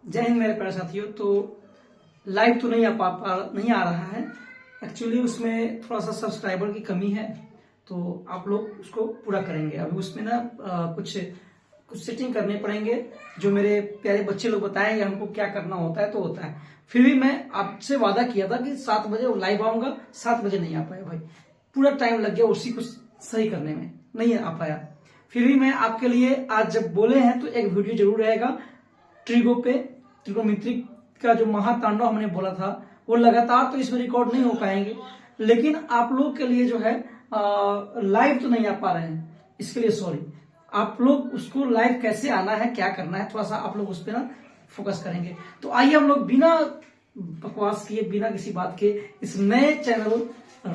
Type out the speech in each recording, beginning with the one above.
जय हिंद मेरे प्यारे साथियों। तो लाइव तो नहीं आ रहा है। एक्चुअली उसमें थोड़ा सा सब्सक्राइबर की कमी है, तो आप लोग उसको पूरा करेंगे। अभी उसमें ना कुछ सेटिंग करने पड़ेंगे, जो मेरे प्यारे बच्चे लोग बताएंगे हमको क्या करना होता है तो होता है। फिर भी मैं आपसे वादा किया था कि 7 बजे लाइव आऊंगा, 7 बजे नहीं आ पाया भाई। पूरा टाइम लग गया उसी को सही करने में, नहीं आ पाया। फिर भी मैं आपके लिए आज जब बोले हैं तो एक वीडियो जरूर रहेगा। ट्रिगोनोमेट्री का जो महातांडव हमने बोला था वो लगातार तो इसमें रिकॉर्ड नहीं हो पाएंगे, लेकिन आप लोग के लिए जो है लाइव तो नहीं आ पा रहे हैं, इसके लिए सॉरी। आप लोग उसको लाइव कैसे आना है, क्या करना है, थोड़ा सा आप लोग उस पर ना फोकस करेंगे। तो आइए हम लोग बिना बकवास किए, बिना किसी बात के इस नए चैनल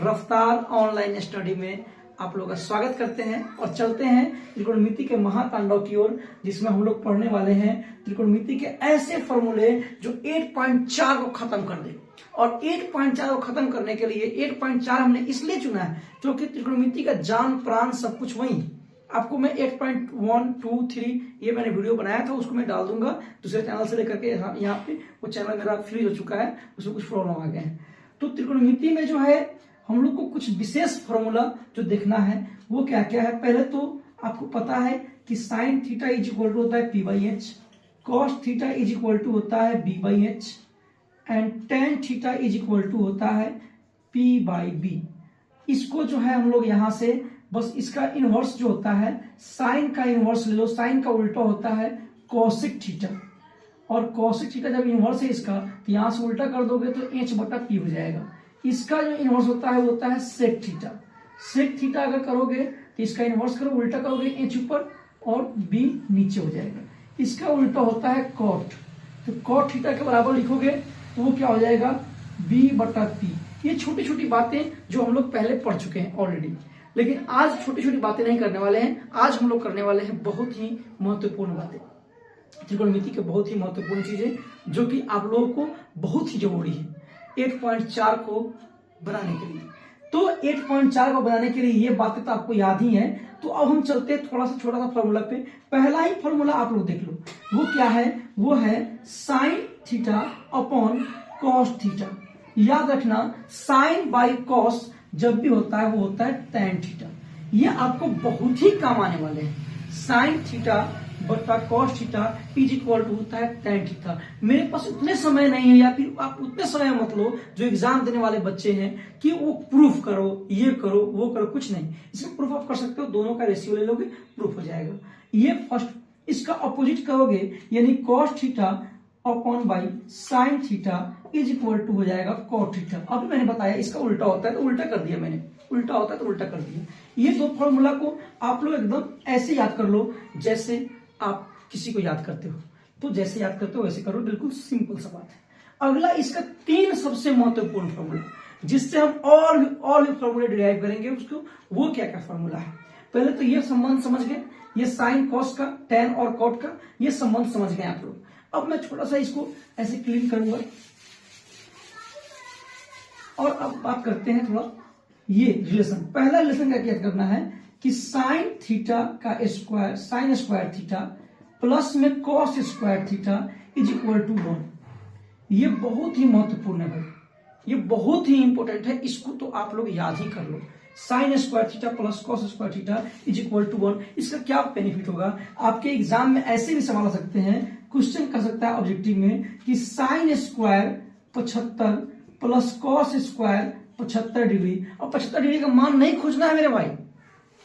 रफ्तार ऑनलाइन स्टडी में आप लोग का स्वागत करते हैं और चलते हैं त्रिकोणमिति के महातांडव की ओर, जिसमें हम लोग पढ़ने वाले हैं त्रिकोणमिति के ऐसे फॉर्मूले जो 8.4 को खत्म कर दे। और 8.4 को खत्म करने के लिए 8.4 हमने इसलिए चुना है क्योंकि त्रिकोणमिति का जान प्राण सब कुछ वही। आपको मैं 8.1, 2, 3 ये मैंने वीडियो बनाया था, उसको मैं डाल दूंगा दूसरे चैनल से लेकर के। यहाँ पे वो चैनल मेरा फ्री हो चुका है, उसमें कुछ प्रॉब्लम आ गए हैं। तो त्रिकोणमिति में जो है हम लोग को कुछ विशेष फॉर्मूला जो देखना है वो क्या क्या है। पहले तो आपको पता है कि sine theta is equal to होता है p/h, cos theta is equal to होता है b/h and tan theta is equal to होता है p/b। इसको जो है हम लोग यहां से बस इसका इनवर्स जो होता है, साइन का इनवर्स ले लो। साइन का उल्टा होता है कॉसिक थीटा, और कॉसिक थीटा जब इनवर्स है इसका तो यहां से उल्टा कर दोगे तो h/p हो जाएगा। इसका जो इनवर्स होता है वो होता है सेक थीटा। सेक थीटा अगर करोगे तो इसका इनवर्स करो, उल्टा करोगे h ऊपर और b नीचे हो जाएगा। इसका उल्टा होता है कॉट, तो कॉट थीटा के बराबर लिखोगे तो वो क्या हो जाएगा b/p। ये छोटी छोटी बातें जो हम लोग पहले पढ़ चुके हैं ऑलरेडी, लेकिन आज छोटी छोटी बातें नहीं करने वाले हैं। आज हम लोग करने वाले हैं बहुत ही महत्वपूर्ण बातें, त्रिकोणमिति के बहुत ही महत्वपूर्ण चीजें जो कि आप लोगों को बहुत ही जरूरी है 8.4 को बनाने के लिए। तो 8.4 को बनाने के लिए ये बातें तो आपको याद ही है। तो अब हम चलते हैं थोड़ा सा छोटा सा फॉर्मूला पे। पहला ही फॉर्मूला आप लोग देख लो, वो क्या है, वो है sine theta upon cos theta. याद रखना साइन बाई कॉस जब भी होता है वो होता है टेन थीटा। ये आपको बहुत ही काम आने वाले हैं। साइन थीटा बटा cos theta is equal to होता है टेन थीटा। मेरे पास उतने समय नहीं है, या फिर आप उतने समय मत लो जो एग्जाम देने वाले बच्चे हैं कि वो प्रूफ करो, ये करो, वो करो, कुछ नहीं। इसमें प्रूफ आप कर सकते हो, दोनों का रेशियो ले लोगे प्रूफ हो जाएगा। ये फर्स्ट, इसका अपोजिट करोगे यानी cos theta upon by sine theta is equal to हो जाएगा कॉट थीटा। अभी मैंने बताया इसका उल्टा होता है तो उल्टा कर दिया मैंने, उल्टा होता है तो उल्टा कर दिया। ये दो फॉर्मूला को आप लोग एकदम ऐसे याद कर लो जैसे आप किसी को याद करते हो। तो जैसे याद करते हो वैसे करो, बिल्कुल सिंपल सा बात है। अगला इसका 3 सबसे महत्वपूर्ण फॉर्मूला जिससे हम और भी फॉर्मूले डिराइव करेंगे उसको, वो क्या क्या फॉर्मूला है। पहले तो ये संबंध समझ गए, ये साइन कॉस का, टेन और कॉट का ये संबंध समझ गए आप लोग। अब मैं थोड़ा सा इसको ऐसे क्लीन करूंगा और अब बात करते हैं थोड़ा ये रिलेशन। पहला रिलेशन का क्या करना है कि साइन थीटा का square, sine square theta plus में cos square theta is equal to 1। ये बहुत ही महत्वपूर्ण है भाई, ये बहुत ही इंपॉर्टेंट है। इसको तो आप लोग याद ही कर लो। Sine square theta plus cos square theta is equal to 1। इसका क्या बेनिफिट होगा, आपके एग्जाम में ऐसे भी सवाल आ सकते हैं, क्वेश्चन कर सकता है ऑब्जेक्टिव में कि sine square 75 plus cos square 75 degree. और 75 डिग्री का मान नहीं खोजना है मेरे भाई,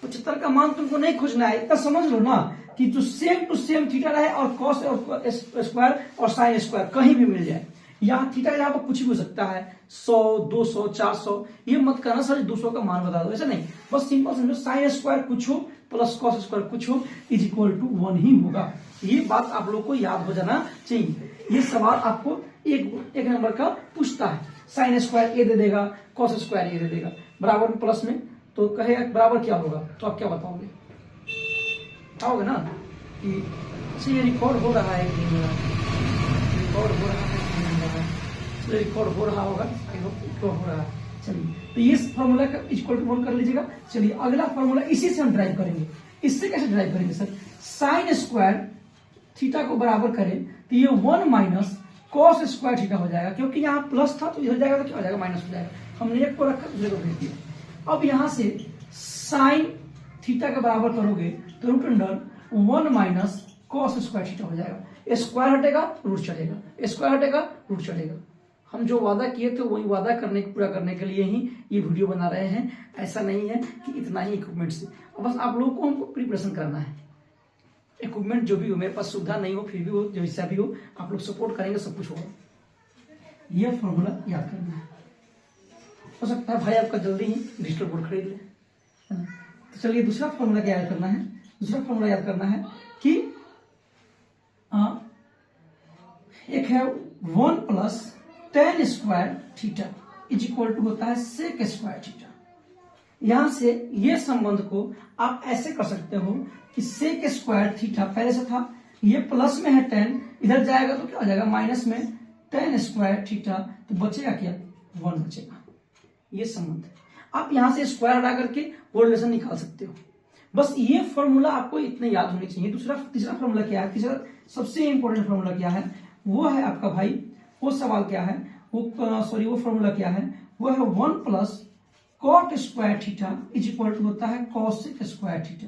75 का मान तुमको नहीं खोजना है। इतना समझ लो ना कि जो सेम टू सेम थीटा रहे और कॉस स्क्वायर और साइन स्क्वायर कहीं भी मिल जाए। यहाँ थीटा यहाँ पर कुछ भी हो सकता है, 100, 200, 400। ये मत करना सर 200 का मान बता दो, ऐसा नहीं। बस सिंपल समझो साइन स्क्वायर कुछ हो प्लस कॉस स्क्वायर कुछ हो इज इक्वल टू 1 ही होगा। ये बात आप लोग को याद हो जाना चाहिए। ये सवाल आपको एक नंबर का पूछता है। साइन स्क्वायर ये दे देगा, कॉस स्क्वायर ये दे देगा, बराबर में प्लस में, तो कहेगा बराबर क्या होगा, तो आप क्या बताओगे, बताओगे ना कि ये रिकॉर्ड हो रहा है, रिकॉर्ड हो रहा है, रिकॉर्ड हो रहा होगा, रिकॉर्ड हो रहा है। चलिए तो ये फॉर्मूला का इक्वल टू 1 कर लीजिएगा। चलिए अगला फॉर्मूला इसी से हम ड्राइव करेंगे। इससे कैसे ड्राइव करेंगे सर, साइन स्क्वायर थीटा को बराबर करें तो ये 1 माइनस कॉस स्क्वायर थीटा हो जाएगा, क्योंकि यहाँ प्लस था तो इधर जाएगा तो क्या हो जाएगा, माइनस हो जाएगा। हमने एक को रखा दूसरे को भेज दिया। अब यहाँ से साइन थीटा के बराबर करोगे तो root under 1 minus cos square theta हो जाएगा। स्क्वायर हटेगा रूट चढ़ेगा, स्क्वायर हटेगा रूट चढ़ेगा। हम जो वादा किए थे वही वादा पूरा करने के लिए ही ये वीडियो बना रहे हैं। ऐसा नहीं है कि इतना ही इक्विपमेंट से, बस आप लोगों को हमको प्रिपरेशन करना है। इक्विपमेंट जो भी हो, मेरे पास सुविधा नहीं हो फिर भी हो, जो हिस्सा भी हो, आप लोग सपोर्ट करेंगे सब कुछ होगा। ये फॉर्मूला याद करना है। हो सकता है भाई आपका जल्दी ही डिजिटल बोर्ड खरीद ले, है ना। तो चलिए दूसरा फॉर्मूला क्या याद करना है। दूसरा फॉर्मूला याद करना है कि एक है 1 plus tan square theta is equal to होता है sec स्क्वायर थीटा। यहां से ये संबंध को आप ऐसे कर सकते हो कि sec स्क्वायर थीटा पहले से था, ये प्लस में है tan, इधर जाएगा तो क्या हो जाएगा माइनस में tan स्क्वायर थीटा, तो बचेगा क्या 1 बचेगा। ये संबंध आप यहां से स्क्वायर हटा करके वो रिलेशन निकाल सकते हो। बस ये फॉर्मूला आपको इतने याद होने चाहिए। तीसरा फॉर्मूला क्या है, तीसरा सबसे इंपॉर्टेंट फॉर्मूला क्या है, वो है आपका भाई, वो सवाल क्या है, वो फॉर्मूला क्या है, वो है 1 plus cot square theta is equal to होता है cosec square theta.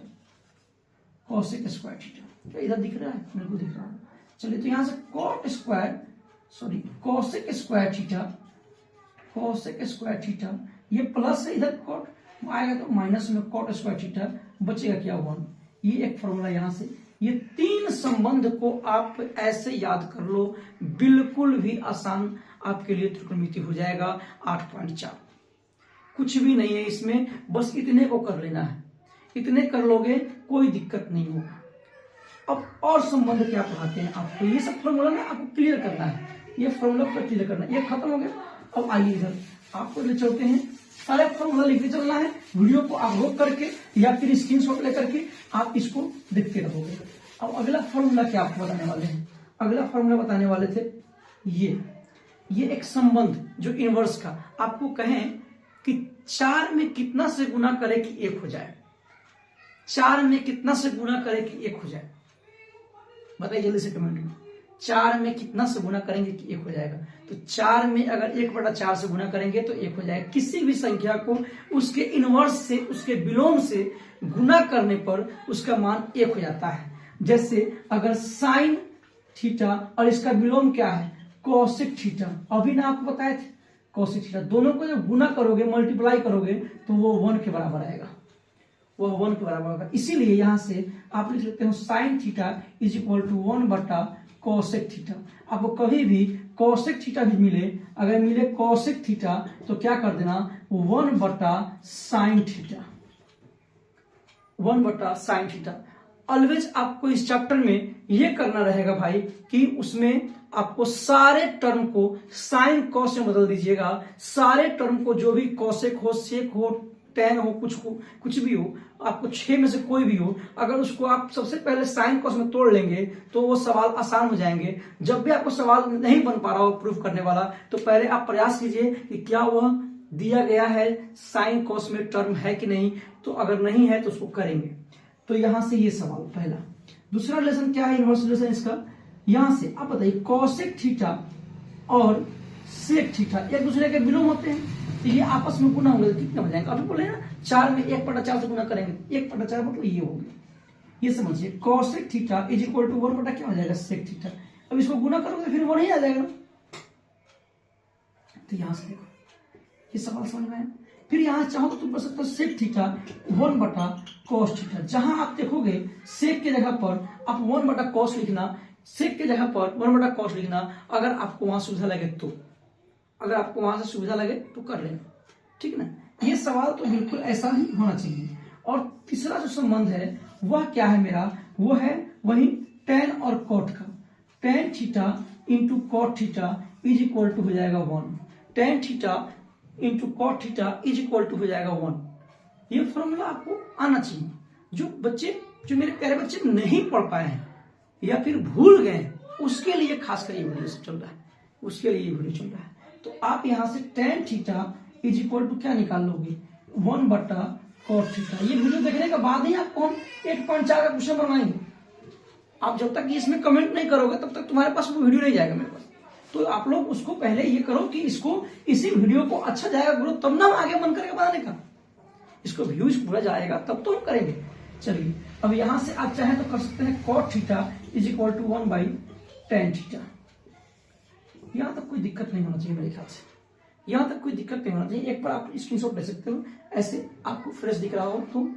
Cosec square theta क्या इधर दिख रहा है, मेरे को दिख रहा है। चलिए तो यहां से कॉसेक स्क्वायर थीटा, ये प्लस है, इधर कॉट आएगा तो माइनस में कॉट स्क्वायर थीटा, बचेगा क्या 1। ये एक फॉर्मूला यहां से। ये 3 संबंध को आप ऐसे याद कर लो, बिल्कुल भी आसान आपके लिए त्रिकोणमिति हो जाएगा 8.4। कुछ भी नहीं है इसमें, बस इतने को कर लेना है। इतने कर लोगे कोई दिक्कत नहीं होगा। अब और संबंध क्या पढ़ाते हैं आपको, ये सब फॉर्मूला ना आपको क्लियर करना है। ये फॉर्मूला को क्लियर करना है, ये खत्म हो गया। अब आइए इधर आपको ले चलते हैं, सारे फॉर्मूला लिखते चलना है। वीडियो को आप रोक करके या फिर स्क्रीनशॉट लेकर के आप इसको देखते रहोगे। अब अगला फॉर्मूला क्या आपको बताने वाले हैं, अगला फॉर्मूला बताने वाले थे ये एक संबंध जो इनवर्स का, आपको कहें कि 4 में कितना से गुना करे कि 1 हो जाए। 4 में कितना से गुना करे कि 1 हो जाए, बताइए जल्दी से कमेंट में। 4 में कितना से गुना करेंगे कि 1 हो जाएगा। तो 4 में अगर 1/4 से गुना करेंगे तो 1 हो जाएगा। किसी भी संख्या को उसके इनवर्स से, उसके विलोम से गुना करने पर उसका मान 1 हो जाता है। जैसे अगर साइन थीटा और इसका विलोम क्या है कोसेक थीटा, अभी ना आपको बताए थे कोसेक थीटा, दोनों को जब गुना करोगे, मल्टीप्लाई करोगे तो वो 1 के बराबर आएगा, वो 1 के बराबर होगा। इसीलिए यहां से आप लिख सकते हो sine theta is equal to cosec theta. आपको कभी भी कोसेक थीटा भी मिले, अगर मिले कोसेक थीटा तो क्या कर देना 1/साइन थीटा, 1/साइन थीटा। ऑलवेज आपको इस चैप्टर में यह करना रहेगा भाई कि उसमें आपको सारे टर्म को साइन कॉस में बदल दीजिएगा। सारे टर्म को जो भी कॉसेक हो, सेक हो, टेन हो, कुछ भी हो, आपको 6 में से कोई भी हो, अगर उसको आप सबसे पहले साइन कॉस में तोड़ लेंगे तो वो सवाल आसान हो जाएंगे। जब भी आपको सवाल नहीं बन पा रहा हो प्रूफ करने वाला, तो पहले आप प्रयास कीजिए कि क्या वह दिया गया है साइन कॉस में टर्म है कि नहीं, तो अगर नहीं है तो उसको करेंगे। तो यहां से ये सवाल पहला। दूसरा रिलेशन क्या है, इनवर्स रिलेशन इसका। यहां से आप बताइए कोसेक थीटा और सेक थीटा एक दूसरे के विलोम होते हैं, तो ये आपस में गुना होंगे तो कितने हो जाएंगे। अभी बोले ना 4 में 1/4 से गुना करेंगे, 1/4 मतलब ये हो गया। ये समझिए cosec theta is equal to 1 क्या हो जाएगा सेक थीटा। अब इसको गुना करोगे तो फिर वो नहीं आ जाएगा। तो यहां से देखो ये सवाल समझ में आया। फिर यहां चाहो तो तुम कर सकते हो सेक थीटा 1/cos थीटा। जहां आप देखोगे सेक की जगह पर आप 1/cos लिखना, सेक की जगह पर 1/cos लिखना, अगर आपको वहां सुविधा लगे तो, अगर आपको वहां से सुविधा लगे तो कर लेना, ठीक है ना। ये सवाल तो बिल्कुल ऐसा ही होना चाहिए। और तीसरा जो संबंध है वह क्या है मेरा, वो है वही टेन और कॉट का। Tan theta into cot theta is equal to हो जाएगा 1। Tan theta into cot theta is equal to हो जाएगा 1। ये फॉर्मूला आपको आना चाहिए। जो मेरे प्यारे बच्चे नहीं पढ़ पाए हैं या फिर भूल गए, उसके लिए खासकर ये वीडियो चल रहा है, उसके लिए ये वीडियो चल रहा है। तो आप यहां से tan theta is equal to क्या निकाल लोगे 1/cos थीटा। ये वीडियो देखने के बाद ही आपको हम 8.4 का क्वेश्चन बनाएंगे। आप जब तक इसमें कमेंट नहीं करोगे तब तक तुम्हारे पास वो वीडियो नहीं जाएगा मेरे पास। तो आप लोग उसको पहले ये करो कि इसको इसी वीडियो को अच्छा जाएगा ग्रोथ, तब ना आगे मन करेगा बनाने का। इसको व्यूज पूरा जाएगा तब तो हम करेंगे। चलिए अब यहां से आप चाहें तो कर सकते हैं cot theta is equal to 1/tan theta. यहां तक कोई दिक्कत नहीं होना चाहिए मेरे ख्याल से, यहां तक कोई दिक्कत नहीं होना चाहिए। एक बार आप स्क्रीनशॉट ले सकते हो, ऐसे आपको फ्रेश दिख रहा हो तो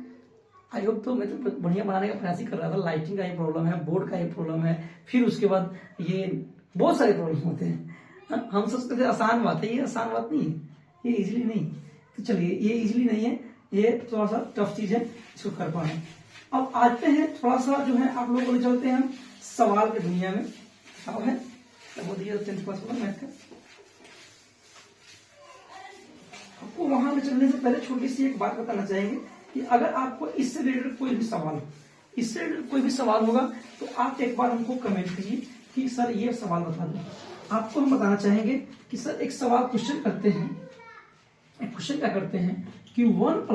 आई होप। तो मैं तो बढ़िया बनाने का प्रयास ही कर रहा था। लाइटिंग का ये प्रॉब्लम है, बोर्ड का ये प्रॉब्लम है, फिर उसके बाद ये बहुत सारे प्रॉब्लम होते हैं। हम सोचते थे आसान बात है, ये आसान बात नहीं है, ये इजीली नहीं। तो चलिए ये इजीली नहीं है, ये थोड़ा सा टफ चीज है, इसको कर पाना। अब आते हैं थोड़ा सा जो है आप लोगों को ले चलते हैं हम सवाल की दुनिया में। अब है वो दिया 10th क्लास वाला मैथ का। आपको वहां में चलने से पहले छोटी सी एक बात बताना चाहेंगे कि अगर आपको इससे रिलेटेड कोई भी सवाल हो, इससे रिलेटेड कोई भी सवाल होगा तो आप एक बार हमको कमेंट कीजिए कि सर ये सवाल बता दो। आपको हम बताना चाहेंगे कि सर एक सवाल क्वेश्चन करते हैं, एक क्वेश्चन क्या करते हैं कि 1 +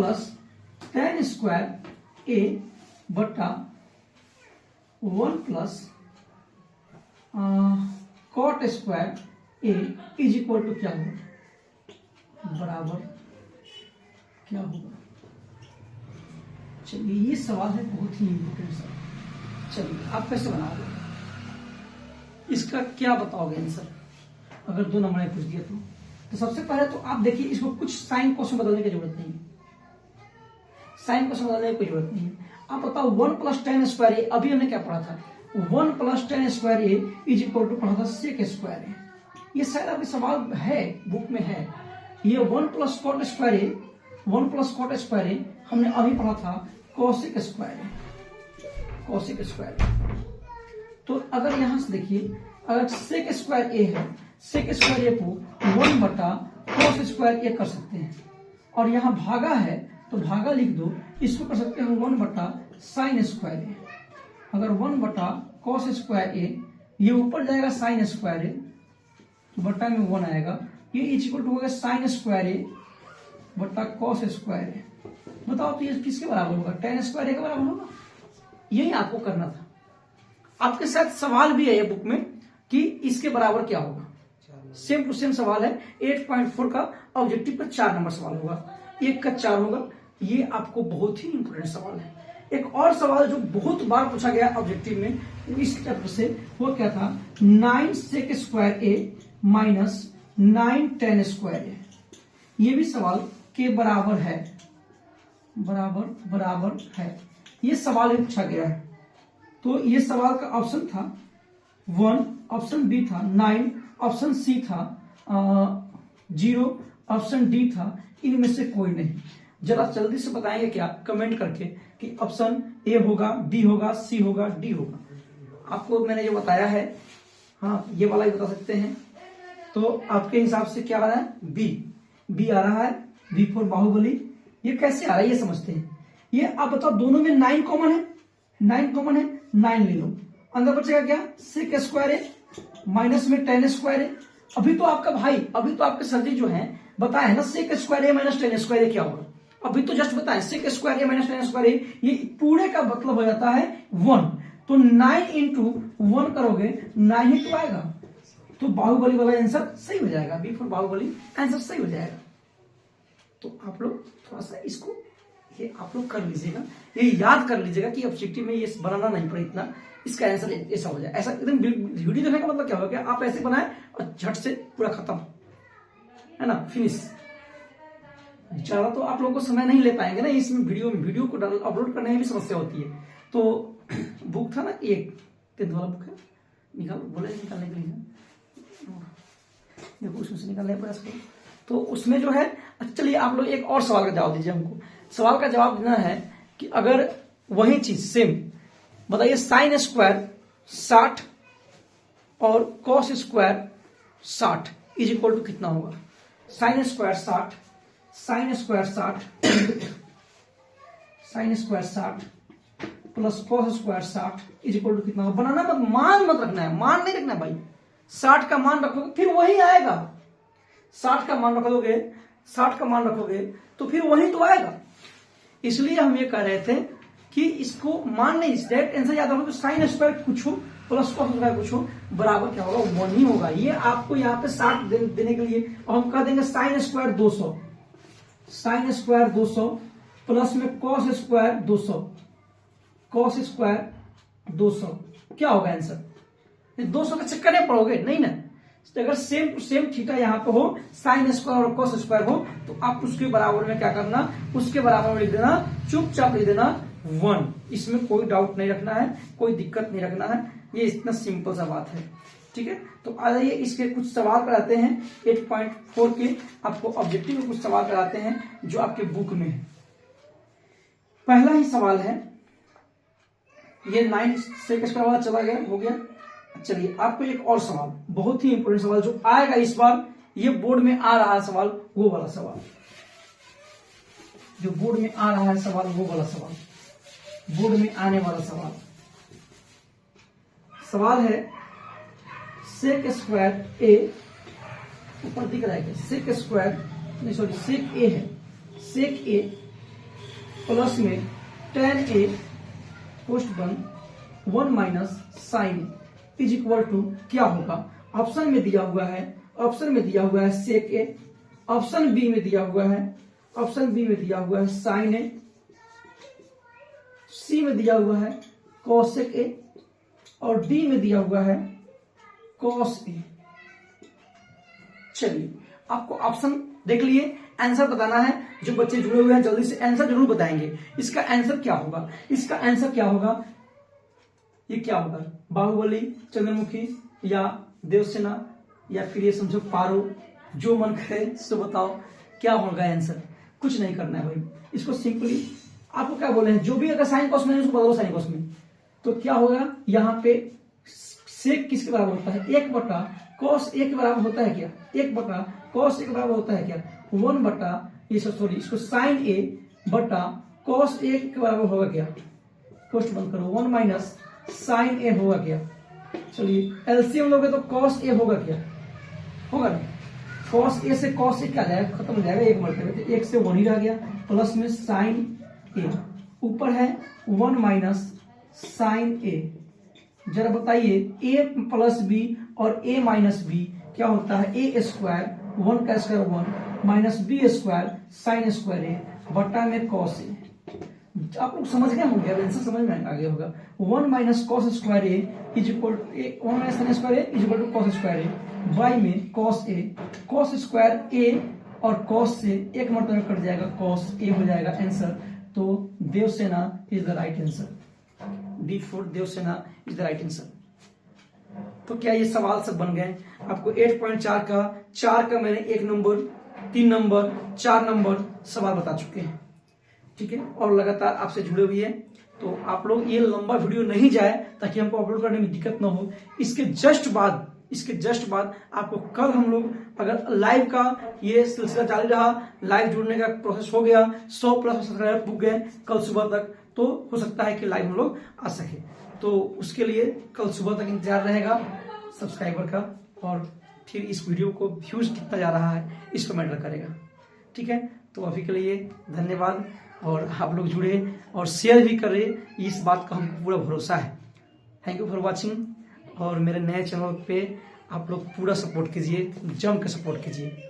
tan स्क्वायर a बटा 1 + cot square a is equal to क्या होगा, बराबर क्या होगा। चलिए ये सवाल है बहुत ही इम्पोर्टेंट सवाल। चलिए आप कैसे बनाओगे, इसका क्या बताओगे आंसर अगर 2 नंबर पूछ दिया तो सबसे पहले तो आप देखिए इसको कुछ साइन कोस में बदलने की जरूरत नहीं है, साइन कोस में बदलने की कोई जरूरत नहीं है। आप बताओ 1 + tan स्क्वायर ए, अभी हमने क्या पढ़ा था 1 + tan square A is equal to पढ़ा था sec स्क्वायर ए। ये शायद आपके सवाल है बुक में है। ये 1 + cot स्क्वायर ए, 1 + cot स्क्वायर ए हमने अभी पढ़ा था cosec स्क्वायर ए, cosec स्क्वायर ए। तो अगर यहां से देखिए अगर sec स्क्वायर ए है, sec स्क्वायर ए को 1 बटा cos स्क्वायर ए कर सकते हैं, और यहाँ भागा है तो भागा लिख दो, इसको कर सकते हैं 1 बटा sin स्क्वायर ए। अगर 1 बटा cos स्क्वायर ए, ये ऊपर जाएगा sin स्क्वायर ए तो बटा में 1 आएगा, ये इक्वल टू होगा sin स्क्वायर ए बटा cos स्क्वायर ए। बताओ तो ये किसके बराबर होगा, tan स्क्वायर ए के बराबर होगा। यही आपको करना था। आपके साथ सवाल भी है ये बुक में कि इसके बराबर क्या होगा, सेम टू सेम सवाल है। 8.4 का ऑब्जेक्टिव पर 4 नंबर सवाल होगा, 1 का 4 होगा। ये आपको बहुत ही इंपोर्टेंट सवाल है। एक और सवाल जो बहुत बार पूछा गया ऑब्जेक्टिव में इस तरफ से, वो क्या था 9 sec स्क्वायर ए माइनस 9 tan स्क्वायर ए। ये भी सवाल के बराबर है, बराबर है। ये सवाल भी पूछा गया है। तो ये सवाल का ऑप्शन था 1, ऑप्शन बी था 9, ऑप्शन सी था 0, ऑप्शन डी था इनमें से कोई नहीं। जरा जल्दी से बताएंगे क्या कमेंट करके कि ऑप्शन ए होगा, बी होगा, सी होगा, डी होगा। आपको मैंने जो बताया है, हाँ ये वाला ही बता सकते हैं। तो आपके हिसाब से क्या आ रहा है, बी आ रहा है, बी फॉर बाहुबली। ये कैसे आ रहा है ये समझते हैं। ये आप बताओ दोनों में 9 कॉमन है, 9 कॉमन है, 9 ले लो, अंदर बचेगा क्या sec स्क्वायर ए माइनस में tan स्क्वायर ए। अभी तो आपका भाई, अभी तो आपके सर जी जो है बताए है ना sec स्क्वायर ए माइनस tan स्क्वायर ए क्या होगा। अभी तो जस्ट बताए sec स्क्वायर ए माइनस tan स्क्वायर ए, ये पूरे का मतलब हो जाता है 1। तो 9 × 1 करोगे 9 ही तो आएगा। तो बाहुबली वाला आंसर सही हो जाएगा, बी फॉर बाहुबली आंसर सही हो जाएगा। तो आप लोग थोड़ा सा इसको ये आप लोग कर लीजिएगा, ये याद कर लीजिएगा कि ऑब्जेक्टिव में ये बनाना नहीं पड़े इतना, इसका आंसर ऐसा हो जाए। ऐसा एकदम वीडियो देखने का मतलब क्या होगा, आप ऐसे बनाए और झट से पूरा खत्म है ना, फिनिश। ज्यादा तो आप लोगों को समय नहीं ले पाएंगे ना इसमें, वीडियो को अपलोड करने में भी समस्या होती है। तो बुक था ना एक 10th वाला बुक है, निकाल बोले निकालने के लिए, देखो उसमें से निकालने का प्रयास करो। तो उसमें जो है, चलिए आप लोग एक और सवाल का जवाब दीजिए हमको। सवाल का जवाब देना है कि अगर वही चीज सेम बताइए sin स्क्वायर 60 और cos square 60 is equal to कितना होगा। sin square 60, sin square 60 plus cos square 60 is equal to कितना होगा। बनाना मत, मान मत रखना है, मान नहीं रखना है भाई। 60 का मान रखोगे फिर वही आएगा, 60 का मान रखोगे, 60 का मान रखोगे तो फिर वही तो आएगा। इसलिए हम ये कह रहे थे कि इसको मान नहीं, डायरेक्ट आंसर याद रखो, साइन स्क्वायर कुछ हो प्लस कॉस स्क्वायर कुछ हो बराबर क्या होगा 1 ही होगा। ये आपको यहाँ पे 60 देने के लिए हम कह देंगे sine square 200, sine square 200 plus में कॉस स्क्वायर 200, कॉस स्क्वायर 200 क्या होगा आंसर? 200 का चक्कर नहीं पड़ोगे नहीं ना। अगर सेम टू सेम थीटा यहाँ पे हो, साइन स्क्वायर और कॉस स्क्वायर हो, तो आप उसके बराबर में क्या करना, उसके बराबर में लिख देना, चुपचाप लिख देना 1। इसमें कोई डाउट नहीं रखना है, कोई दिक्कत नहीं रखना है, ये इतना सिंपल सा बात है। ठीक है, तो आ जाइए इसके कुछ सवाल कराते हैं 8.4 के, आपको ऑब्जेक्टिव में कुछ सवाल कराते हैं जो आपके बुक में है। पहला ही सवाल है, ये 9 से स्क्वायर वाला चला गया, हो गया। चलिए आपको एक और सवाल, बहुत ही इंपोर्टेंट सवाल जो आएगा इस बार, ये बोर्ड में आ रहा है सवाल, वो वाला सवाल, जो बोर्ड में आ रहा है सवाल, वो वाला सवाल, बोर्ड में आने वाला सवाल। सवाल है सेक स्क्वायर ए, ऊपर दिख रहा है क्या, सेक स्क्वायर नहीं सॉरी सेक ए है, सेक ए प्लस में tan ए कोष्ट 1 minus sine is equal to क्या होगा। ऑप्शन में दिया हुआ है, ऑप्शन में दिया हुआ है सेक ए, ऑप्शन बी में दिया हुआ है, ऑप्शन बी में दिया हुआ है साइन ए, सी में दिया हुआ है कोसेक ए, और डी में दिया हुआ है कॉस ए। चलिए आपको ऑप्शन देख लिए, आंसर बताना है। जो बच्चे जुड़े हुए हैं जल्दी से आंसर जरूर बताएंगे। इसका आंसर क्या होगा, इसका आंसर क्या होगा, ये क्या होगा, बाहुबली, चंद्रमुखी या देवसेना, या फिर ये समझो पारो, जो मन करे सो बताओ क्या होगा आंसर। कुछ नहीं करना है भाई, इसको सिंपली आपको क्या बोले हैं, जो भी अगर साइन कॉस में उसको बदलो साइन कॉस में, तो क्या होगा यहाँ पे सेक किसके बराबर होता है, 1 बटा कॉस ए के बराबर होता है क्या, 1 बटा कॉस ए के बराबर होता है क्या, 1 बटा ये सॉरी इसको साइन ए बटा कॉस ए के बराबर होगा क्या, कोष्ट बंद करो, 1 माइनस साइन ए होगा क्या। चलिए एलसीएम लोगे तो कॉस ए होगा क्या, होगा ना, कॉस ए से कॉस ए क्या जाएगा, खत्म हो जाएगा, 1 मल्टीप्लाई तो 1 से 1 ही रह गया, प्लस में साइन ए, ऊपर है 1 माइनस साइन ए। जरा बताइए a प्लस बी और a माइनस बी क्या होता है, ए स्क्वायर 1 का square 1 minus B square sine square A बटा में कॉस ए। आप लोग समझ गए होंगे, अब आंसर समझ में आ गया होगा। 1 minus cos square A is equal to 1 minus sine square A is equal to cos square A by में cos A, cos square A और कॉस से 1 मतलब में कट जाएगा, कॉस ए हो जाएगा आंसर। तो Devsena is the right answer, D for Devsena is the right answer. तो क्या ये सवाल सब बन गए आपको 8.4 का, 4 का मैंने 1 नंबर 3 नंबर 4 नंबर सवाल बता चुके हैं। ठीक है, और लगातार आपसे जुड़े हुए हैं, तो आप लोग ये लंबा वीडियो नहीं जाए ताकि हमको अपलोड करने में दिक्कत ना हो। इसके जस्ट बाद आपको कल हम लोग अगर लाइव का ये सिलसिला जारी रहा, लाइव जुड़ने का प्रोसेस हो गया, 100+ सब्सक्राइबर पुग गए कल सुबह तक, तो हो सकता है कि लाइव हम लोग आ सके। तो उसके लिए कल सुबह तक इंतजार रहेगा सब्सक्राइबर का, और फिर इस वीडियो को व्यूज कितना जा रहा है इस पर मैटर करेगा। ठीक है, तो अभी के लिए धन्यवाद, और आप लोग जुड़े और शेयर भी करें, इस बात का हमको पूरा भरोसा है। थैंक यू फॉर वॉचिंग, और मेरे नए चैनल पे आप लोग पूरा सपोर्ट कीजिए, जम के सपोर्ट कीजिए।